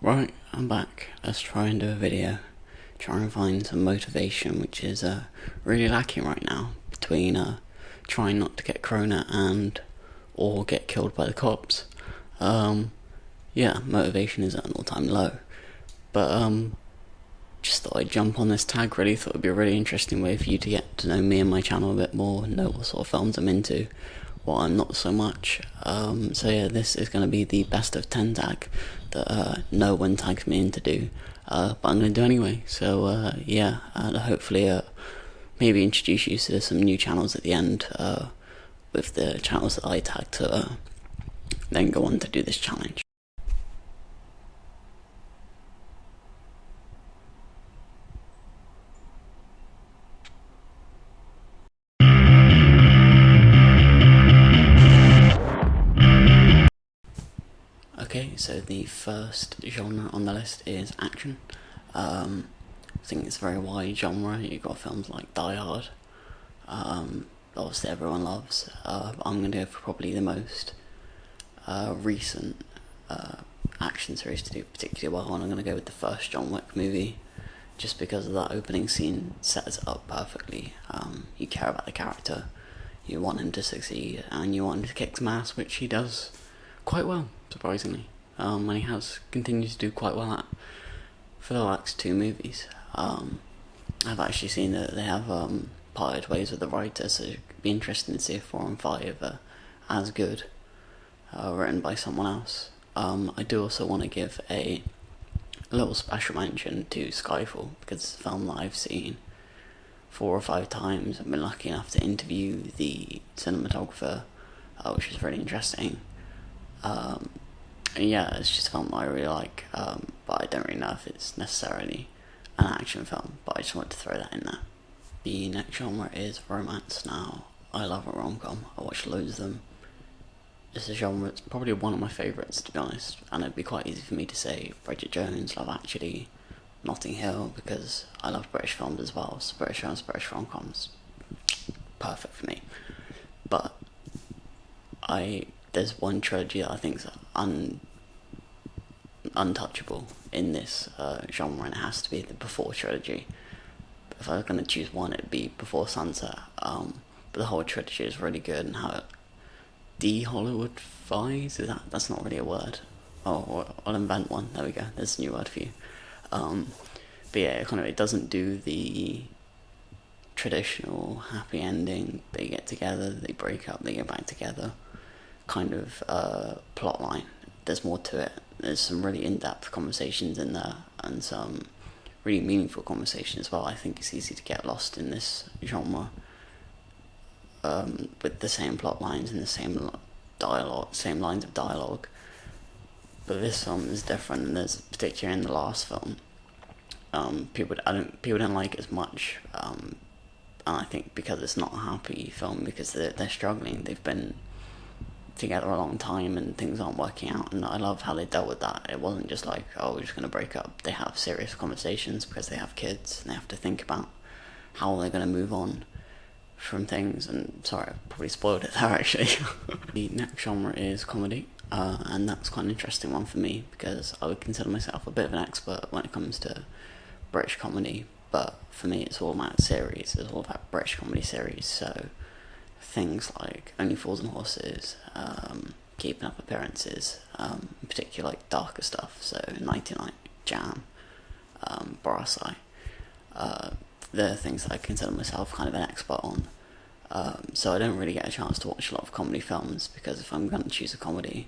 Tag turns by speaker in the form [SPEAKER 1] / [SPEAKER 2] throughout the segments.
[SPEAKER 1] Right, I'm back. Let's try and do a video. Try and find some motivation, which is really lacking right now between trying not to get corona and or get killed by the cops. Yeah, motivation is at an all-time low. But just thought I'd jump on this tag. Really thought it'd be a really interesting way for you to get to know me and my channel a bit more, know what sort of films I'm into, what I'm not so much. So yeah, this is going to be the best of 10 tag that no one tags me in to do, but I'm going to do anyway. So yeah, and hopefully maybe introduce you to some new channels at the end with the channels that I tag to then go on to do this challenge. Okay, so the first genre on the list is action. I think it's a very wide genre. You've got films like Die Hard, obviously everyone loves. But I'm going to go for probably the most recent action series to do particularly well, and I'm going to go with the first John Wick movie, just because of that opening scene sets it up perfectly. You care about the character, you want him to succeed, and you want him to kick some ass, which he does quite well, surprisingly. And he has continued to do quite well at for the last two movies. I've actually seen that they have parted ways with the writer, so it'd be interesting to see if 4 and 5 are as good, written by someone else. I do also want to give a little special mention to Skyfall, because it's a film that I've seen 4 or 5 times. I've been lucky enough to interview the cinematographer, which is really interesting. Yeah, it's just a film that I really like, but I don't really know if it's necessarily an action film, but I just wanted to throw that in there. The next genre is romance. Now, I love a rom-com, I watch loads of them. It's a genre that's probably one of my favourites, to be honest, and it'd be quite easy for me to say Bridget Jones, Love Actually, Notting Hill, because I love British films as well, so British films, British rom-coms, perfect for me. But there's one trilogy that I think is untouchable in this genre, and it has to be the Before trilogy. If I was going to choose one, it'd be Before Sunset. But the whole trilogy is really good, and how it de-Hollywoodifies, that's not really a word. Oh, I'll invent one. There we go. There's a new word for you. But yeah, it doesn't do the traditional happy ending. They get together, they break up, they get back together kind of plot line. There's more to it. There's some really in-depth conversations in there, and some really meaningful conversations as well. I think it's easy to get lost in this genre with the same plot lines and the same dialogue, same lines of dialogue. But this film is different, and there's particularly in the last film, people don't like it as much, and I think because it's not a happy film, because they're struggling. They've been together a long time and things aren't working out, and I love how they dealt with that. It wasn't just like, oh, we're just going to break up. They have serious conversations because they have kids, and they have to think about how they're going to move on from things. And sorry, I probably spoiled it there actually. The next genre is comedy, and that's quite an interesting one for me, because I would consider myself a bit of an expert when it comes to British comedy, but for me it's all about series. It's all about British comedy series, so things like Only Fools and Horses, Keeping Up Appearances, in particular like darker stuff, so 99 Jam, Barasai. They're things that I consider myself kind of an expert on. So I don't really get a chance to watch a lot of comedy films, because if I'm going to choose a comedy,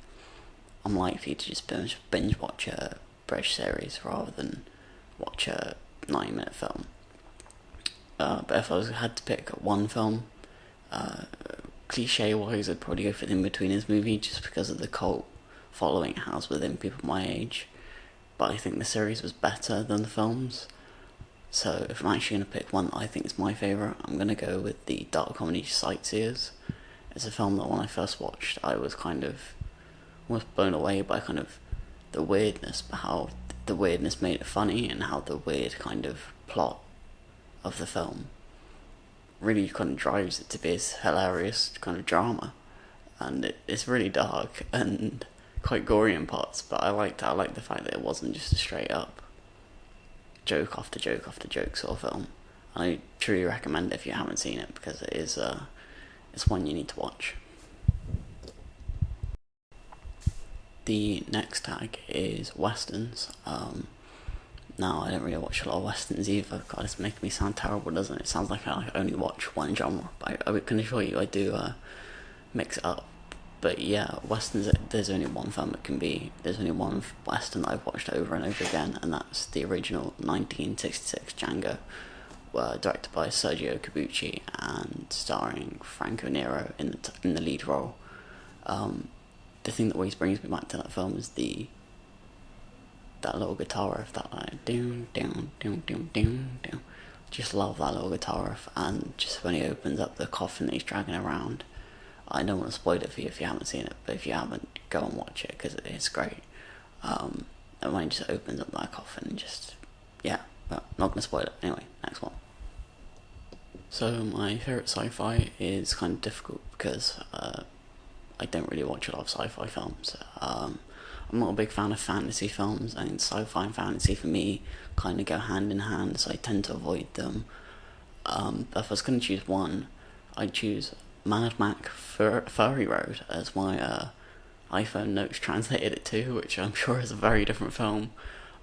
[SPEAKER 1] I'm likely to just binge watch a British series rather than watch a 90-minute film. But if I had to pick one film, cliche-wise, I'd probably go for the In-Betweeners movie, just because of the cult following it has within people my age. But I think the series was better than the films. So if I'm actually going to pick one that I think is my favourite, I'm going to go with the dark comedy Sightseers. It's a film that when I first watched, I was kind of almost blown away by kind of the weirdness, but how the weirdness made it funny, and how the weird kind of plot of the film really kind of drives it to be this hilarious kind of drama. And it's really dark and quite gory in parts, but I liked the fact that it wasn't just a straight up joke after joke after joke sort of film. I truly recommend it if you haven't seen it, because it is it's one you need to watch. The next tag is westerns. Now, I don't really watch a lot of westerns either. God, it's making me sound terrible, doesn't it? It sounds like I only watch one genre, but I can assure you I do mix it up. But yeah, westerns, there's only one film it can be. There's only one western that I've watched over and over again, and that's the original 1966 Django, directed by Sergio Corbucci and starring Franco Nero in the lead role. The thing that always brings me back to that film is that little guitar riff, that like down down down down down down. Just love that little guitar riff, and just when he opens up the coffin that he's dragging around. I don't want to spoil it for you if you haven't seen it, but if you haven't, go and watch it because it's great. And when he just opens up that coffin, just yeah, but not gonna spoil it anyway. Next one. So my favorite sci-fi is kind of difficult because I don't really watch a lot of sci-fi films. I'm not a big fan of fantasy films. I think sci-fi and fantasy for me kind of go hand in hand, so I tend to avoid them. If I was going to choose one, I'd choose Mad Max Fury Road, as my iPhone notes translated it to, which I'm sure is a very different film.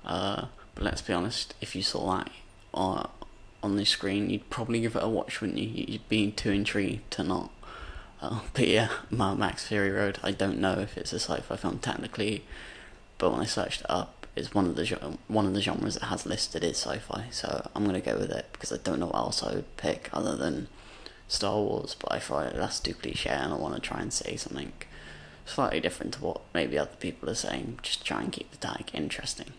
[SPEAKER 1] But let's be honest, if you saw that on the screen, you'd probably give it a watch, wouldn't you? You'd be too intrigued to not. But yeah, Mad Max Fury Road, I don't know if it's a sci-fi film technically, but when I searched it up, it's one of the genres it has listed is sci-fi, so I'm gonna go with it because I don't know what else I would pick other than Star Wars, but I feel like that's too cliche and I want to try and say something slightly different to what maybe other people are saying, just try and keep the tag interesting.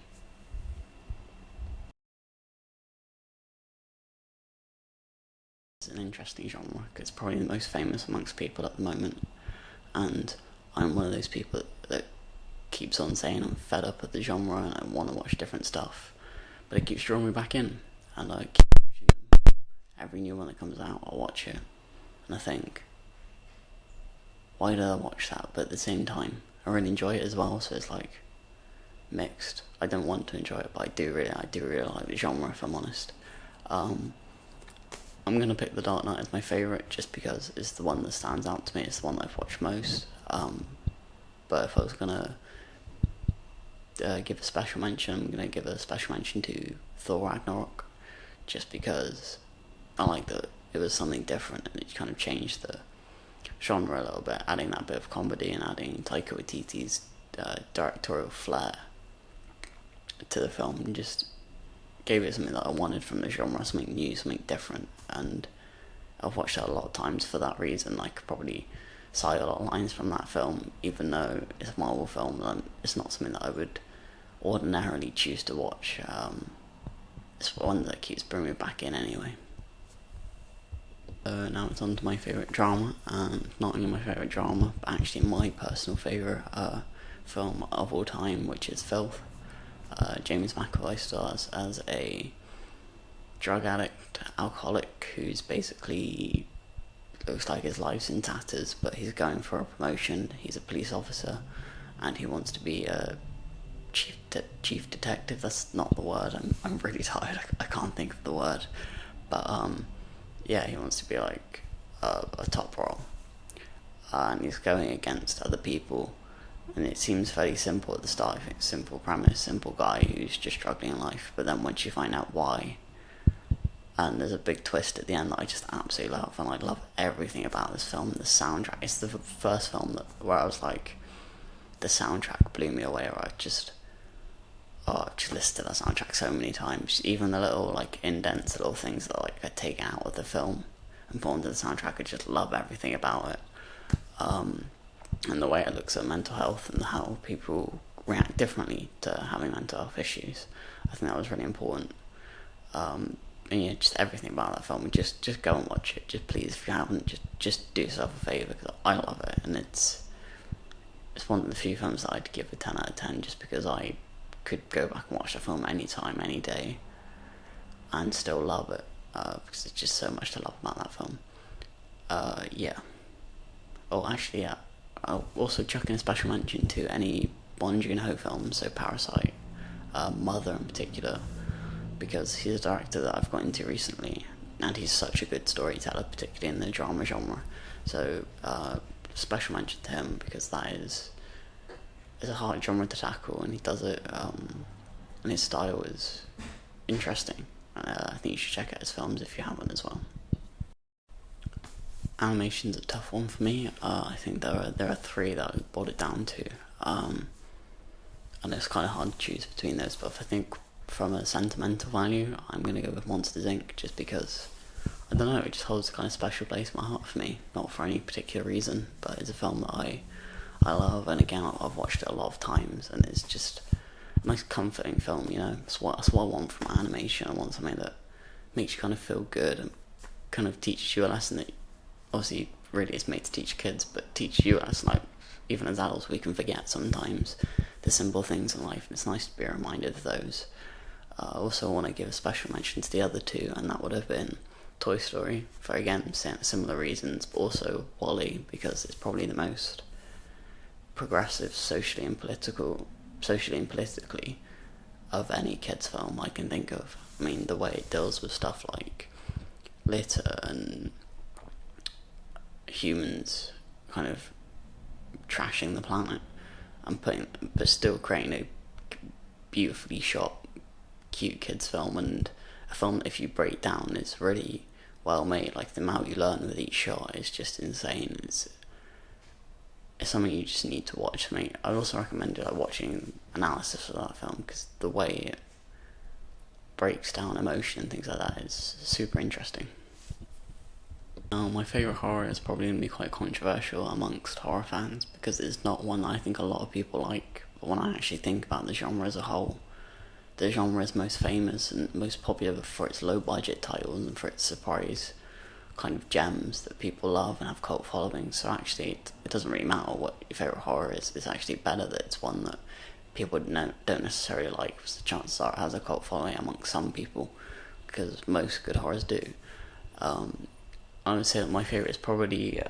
[SPEAKER 1] It's an interesting genre because it's probably the most famous amongst people at the moment, and I'm one of those people that keeps on saying I'm fed up with the genre and I want to watch different stuff, but it keeps drawing me back in, and I keep watching them. Every new one that comes out, I'll watch it, and I think, why did I watch that? But at the same time, I really enjoy it as well, so it's like mixed. I don't want to enjoy it, but I do really like the genre, if I'm honest. I'm gonna pick The Dark Knight as my favourite just because it's the one that stands out to me. It's the one that I've watched most. But if I was gonna give a special mention, I'm gonna give a special mention to Thor Ragnarok, just because I like that it was something different and it kind of changed the genre a little bit, adding that bit of comedy and adding Taika Waititi's directorial flair to the film, and just gave it something that I wanted from the genre, something new, something different, and I've watched it a lot of times for that reason. I could probably cite a lot of lines from that film, even though it's a Marvel film, and it's not something that I would ordinarily choose to watch. It's one that keeps bringing me back in anyway. Now it's on to my favourite drama, and not only my favourite drama, but actually my personal favourite film of all time, which is Filth. James McAvoy stars as a drug addict, alcoholic, who's basically looks like his life's in tatters, but he's going for a promotion. He's a police officer, and he wants to be a chief detective. That's not the word. I'm really tired. I can't think of the word, but yeah, he wants to be like a top role, and he's going against other people. And it seems fairly simple at the start. I think simple premise, simple guy who's just struggling in life. But then once you find out why, and there's a big twist at the end that I just absolutely love, and I love everything about this film. The soundtrack. It's the first film where I was like, the soundtrack blew me away. Where I just listened to the soundtrack so many times. Even the little like indents, little things that like I take out of the film and put into the soundtrack. I just love everything about it. And the way it looks at mental health and how people react differently to having mental health issues. I think that was really important. And yeah, just everything about that film. Just go and watch it. Just please, if you haven't, just do yourself a favour, because I love it, and it's one of the few films that I'd give a 10 out of 10, just because I could go back and watch the film anytime, any day, and still love it, because there's just so much to love about that film. Yeah. Oh, actually, yeah. I'll also chuck in a special mention to any Bong Joon-ho films, so Parasite, Mother in particular, because he's a director that I've got into recently, and he's such a good storyteller, particularly in the drama genre. So special mention to him, because that is a hard genre to tackle, and he does it, and his style is interesting. I think you should check out his films if you haven't as well. Animation's a tough one for me. I think there are three that I boiled it down to, and it's kind of hard to choose between those. But if I think from a sentimental value, I'm gonna go with Monsters Inc. Just because I don't know, it just holds a kind of special place in my heart for me. Not for any particular reason, but it's a film that I love, and again I've watched it a lot of times, and it's just a nice comforting film. You know, that's what I want from animation. I want something that makes you kind of feel good and kind of teaches you a lesson that obviously really is made to teach kids, but teach you as like even as adults we can forget sometimes the simple things in life, and it's nice to be reminded of those. I also want to give a special mention to the other two, and that would have been Toy Story for again similar reasons, but also Wall-E because it's probably the most progressive socially and politically of any kids film I can think of. I mean, the way it deals with stuff like litter and humans kind of trashing the planet and but still creating a beautifully shot, cute kids film, and a film that if you break down is really well made. Like the amount you learn with each shot is just insane. It's something you just need to watch. I mean, I also recommend like watching analysis of that film because the way it breaks down emotion and things like that is super interesting. My favourite horror is probably going to be quite controversial amongst horror fans because it's not one that I think a lot of people like, but when I actually think about the genre as a whole, the genre is most famous and most popular for its low budget titles and for its surprise kind of gems that people love and have cult followings. So actually it doesn't really matter what your favourite horror is, it's actually better that it's one that people don't necessarily like, because the chances are it has a cult following amongst some people, because most good horrors do. I would say that my favourite is probably,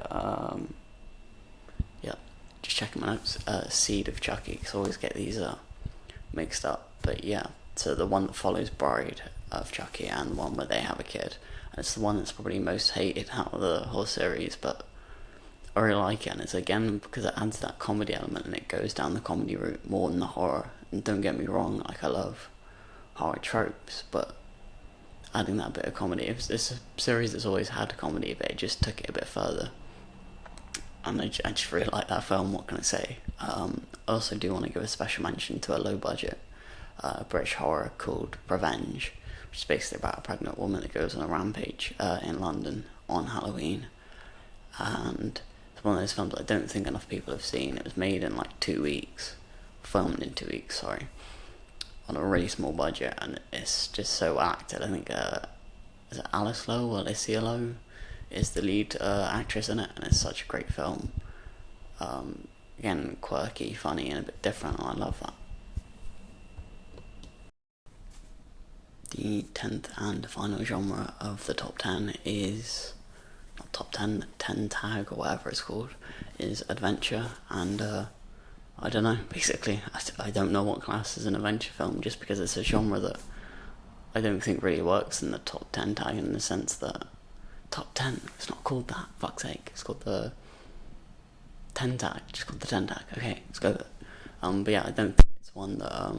[SPEAKER 1] just checking my notes, Seed of Chucky, because I always get these mixed up. But yeah, so the one that follows Bride of Chucky and the one where they have a kid. And it's the one that's probably most hated out of the whole series, but I really like it, and it's again because it adds that comedy element and it goes down the comedy route more than the horror. And don't get me wrong, like I love horror tropes, but adding that bit of comedy, it's a series that's always had comedy, but it just took it a bit further, and I just really like that film. What can I say? I also do want to give a special mention to a low budget British horror called Revenge, which is basically about a pregnant woman that goes on a rampage in London on Halloween, and it's one of those films I don't think enough people have seen. It was made in like 2 weeks, filmed in 2 weeks, sorry, on a really small budget, and it's just so well acted. I think is it Alice Lowe or Alicia Lowe is the lead actress in it, and it's such a great film. Again, quirky, funny, and a bit different, and I love that. The 10th and final genre of the top 10 is, not top 10, 10 tag or whatever it's called, is adventure, and I don't know, basically, I don't know what class is an adventure film, just because it's a genre that I don't think really works in the top 10 tag, in the sense that top 10, it's not called that, fuck's sake, it's called the 10 tag, just called the 10 tag, okay, let's go with it. But yeah, I don't think it's one that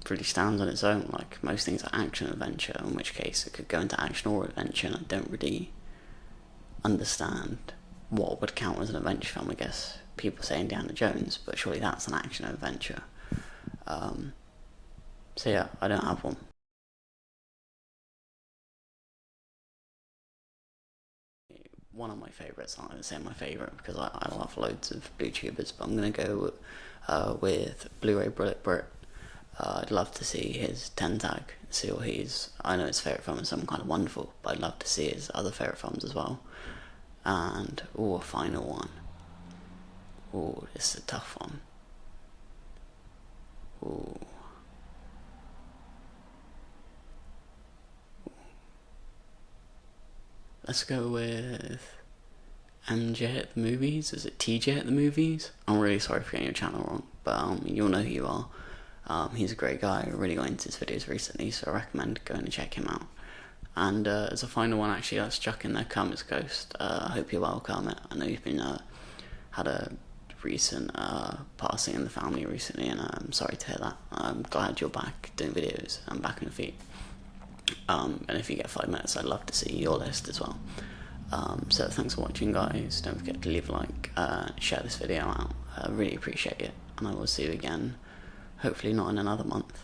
[SPEAKER 1] really stands on its own. Like most things are action adventure, in which case it could go into action or adventure, and I don't really understand what would count as an adventure film. I guess people say Indiana Jones, but surely that's an action adventure. So yeah, I don't have one. One of my favourites, I'm not going to say my favourite because I love loads of blue tubers, but I'm going to go with Blu-ray Bullet Brit. I'd love to see his 10 tag, see what I know his favourite film is Some Kind of Wonderful, but I'd love to see his other favourite films as well. And, a final one. This is a tough one. Let's go with MJ at the movies. Is it TJ at the movies? I'm really sorry for getting your channel wrong, but you'll know who you are. He's a great guy. I really got into his videos recently, so I recommend going to check him out. And as a final one, actually, let's chuck in there Kermit's Ghost. I hope you're well, Kermit. I know you've been had a recent passing in the family recently, and I'm sorry to hear that. I'm glad you're back doing videos and back on your feet. And if you get 5 minutes, I'd love to see your list as well. So thanks for watching, guys. Don't forget to leave a like, share this video out. I really appreciate it, and I will see you again, hopefully not in another month.